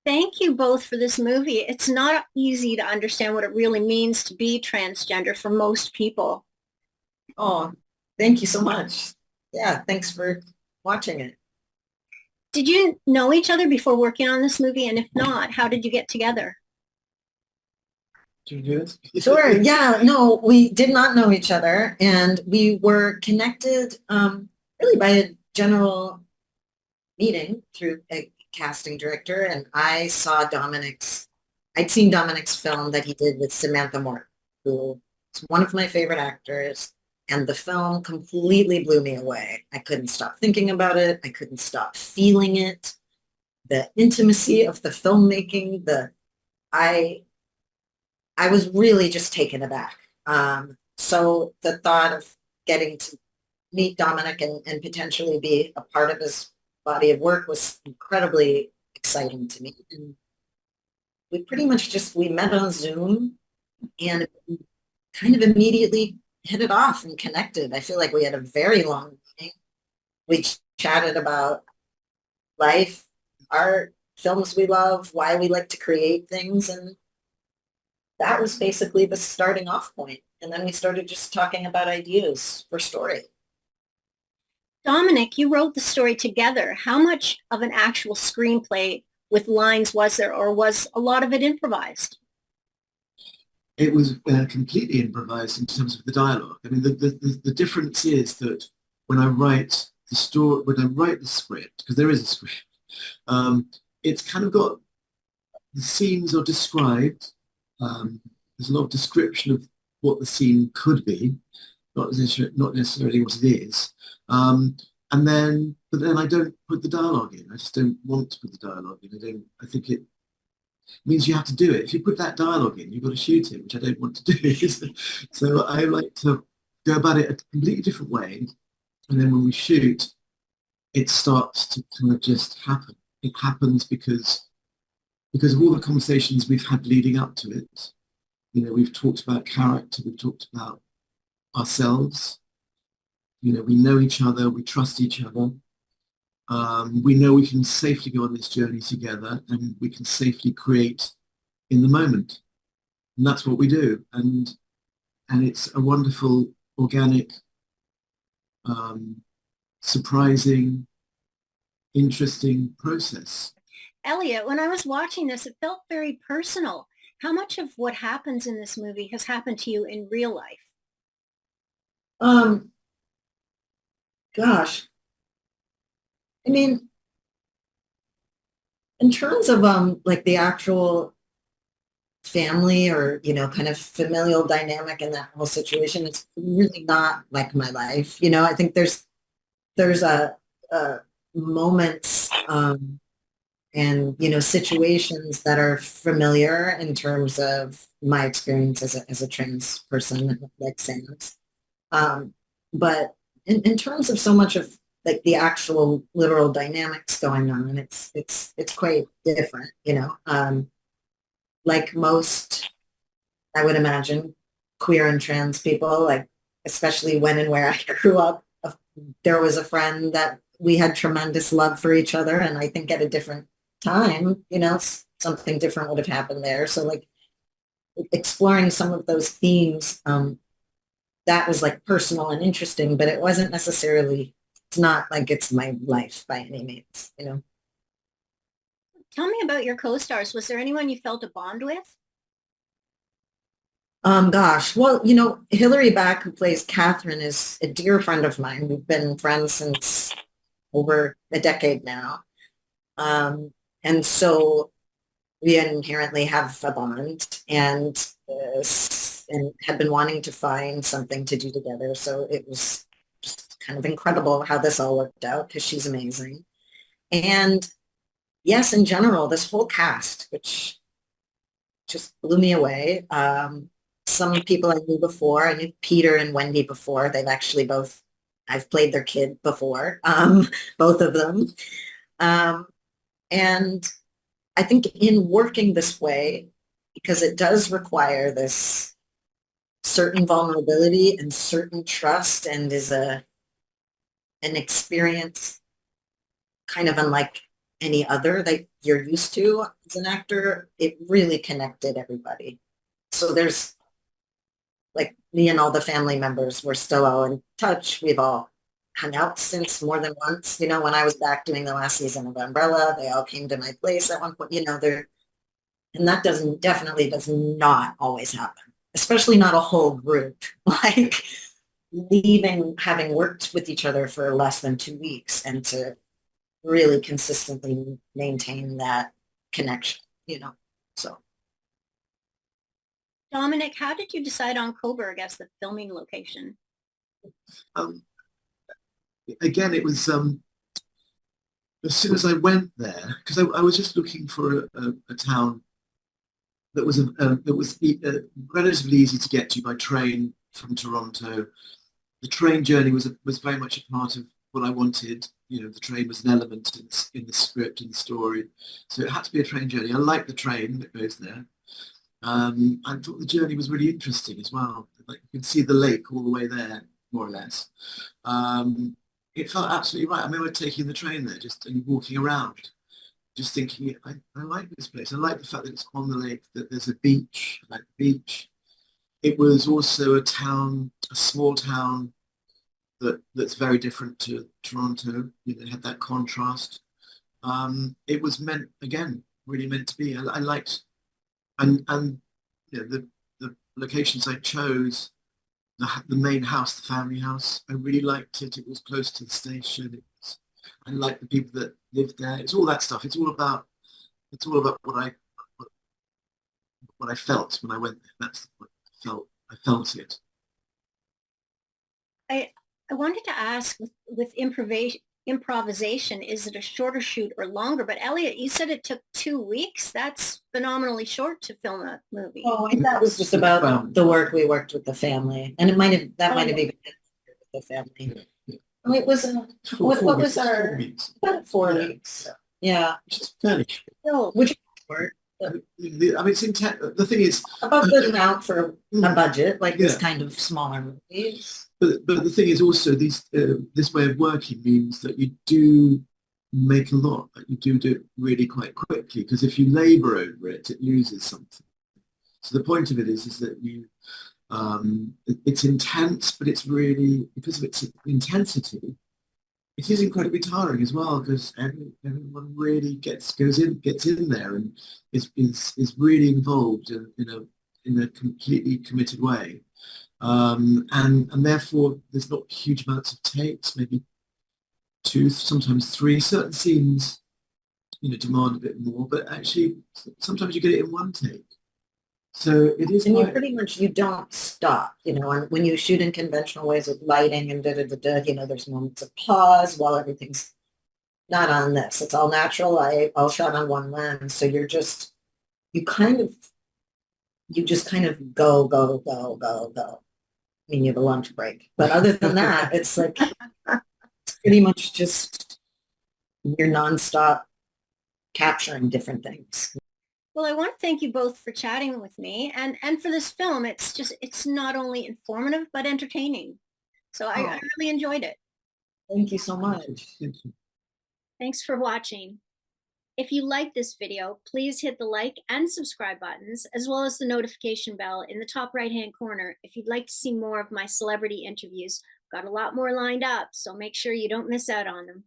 Thank you both for this movie. It's not easy to understand what it really means to be transgender for most people. Oh, thank you so much. Yeah, thanks for watching it. Did you know each other before working on this movie? And if not, how did you get together? Do you do this? Sure. Yeah, no, we did not know each other, and we were connected really by a general meeting through a casting director, and I'd seen Dominic's film that he did with Samantha Morton, who is one of my favorite actors, and the film completely blew me away. I couldn't stop thinking about it. I couldn't stop feeling it. The intimacy of the filmmaking, I I was really just taken aback. So the thought of getting to meet Dominic and potentially be a part of his body of work was incredibly exciting to me. And we pretty much we met on Zoom and kind of immediately hit it off and connected. I feel like we had a very long meeting. We chatted about life, art, films we love, why we like to create things, and that was basically the starting off point. And then we started just talking about ideas for story. Dominic, you wrote the story together. How much of an actual screenplay with lines was there, or was a lot of it improvised? It was completely improvised in terms of the dialogue. I mean, the difference is that when I write the story, when I write the script, because there is a script, it's kind of got the scenes are described. There's a lot of description of what the scene could be, not necessarily what it is. But then I don't put the dialogue in. I just don't want to put the dialogue in. I think it means you have to do it. If you put that dialogue in, you've got to shoot it, which I don't want to do. So I like to go about it a completely different way. And then when we shoot, it starts to kind of just happen. It happens because of all the conversations we've had leading up to it. You know, we've talked about character, we've talked about ourselves. You know, we know each other, we trust each other. We know we can safely go on this journey together and we can safely create in the moment. And that's what we do. And it's a wonderful, organic, surprising, interesting process. Elliot, when I was watching this, it felt very personal. How much of what happens in this movie has happened to you in real life? Um, Gosh, I mean, in terms of like the actual family or kind of familial dynamic in that whole situation, it's really not like my life. I think there's a moments and situations that are familiar in terms of my experience as a trans person like Sam's. But in terms of so much of like the actual literal dynamics going on, it's quite different. Like most, I would imagine, queer and trans people, like especially when and where I grew up, there was a friend that we had tremendous love for each other, and I think at a different time, something different would have happened there. So like exploring some of those themes, that was like personal and interesting, but it wasn't necessarily, it's not like it's my life by any means. Tell me about your co-stars. Was there anyone you felt a bond with? Gosh, well, Hillary Baack, who plays Catherine, is a dear friend of mine. We've been friends since over a decade now. And so we inherently have a bond and had been wanting to find something to do together. So it was just kind of incredible how this all worked out because she's amazing. And yes, in general, this whole cast, which just blew me away. Some people I knew before. I knew Peter and Wendy before. I've played their kid before, both of them. And I think in working this way, because it does require this certain vulnerability and certain trust and is an experience kind of unlike any other that you're used to as an actor. It really connected everybody. So there's like me and all the family members, we're still all in touch. We've all hung out since more than once. You know, when I was back doing the last season of Umbrella, they all came to my place at one point, you know, and that definitely does not always happen, especially not a whole group. Like leaving, having worked with each other for less than 2 weeks and to really consistently maintain that connection, you know, so. Dominic, how did you decide on Cobourg as the filming location? Again, it was as soon as I went there, because I was just looking for a town that was relatively easy to get to by train from Toronto. The train journey was very much a part of what I wanted. You know, the train was an element in the script and the story, so it had to be a train journey. I liked the train that goes there. I thought the journey was really interesting as well. Like you can see the lake all the way there, more or less. It felt absolutely right. I remember taking the train there and walking around, just thinking, I like this place. I like the fact that it's on the lake, that there's a beach. I like the beach. It was also a small town that's very different to Toronto. You know, it had that contrast. It was really meant to be. I liked, and you know, the locations I chose, the main house, the family house, I really liked it. It was close to the station. I liked the people that lived there. It's all that stuff. It's all about what I felt when I went there. That's what I felt. I felt it. I wanted to ask with improvisation, is it a shorter shoot or longer? But Elliot, you said it took 2 weeks. That's phenomenally short to film a movie. Oh, and that was just about the work we worked with the family, and might have even been with the family. Yeah. Oh, it was what was our 4 weeks? about 4 weeks? Yeah, Which is fairly short. no, which is short. I mean, it's intense. The thing is, About good amount for a budget like this Yeah. kind of smaller movies. but the thing is also this way of working means that you do make a lot. That you do it really quite quickly, because if you labour over it, it loses something. So the point of it is that it's intense, but it's really, because of its intensity, it is incredibly tiring as well, because everyone really gets in there and is really involved in a completely committed way, and therefore there's not huge amounts of takes, maybe 2, sometimes 3. Certain scenes, demand a bit more, but actually sometimes you get it in 1 take. So it is, and you don't stop, and when you shoot in conventional ways with lighting and there's moments of pause while everything's not on this. It's all natural. All shot on 1 lens. So you just kind of go, go, go, go, go. I mean, you have a lunch break, but other than that, it's like pretty much just you're nonstop capturing different things. Well, I want to thank you both for chatting with me and for this film. It's not only informative, but entertaining. So I really enjoyed it. Thank you so much. Thank you. Thanks for watching. If you like this video, please hit the like and subscribe buttons, as well as the notification bell in the top right-hand corner if you'd like to see more of my celebrity interviews. Got a lot more lined up, so make sure you don't miss out on them.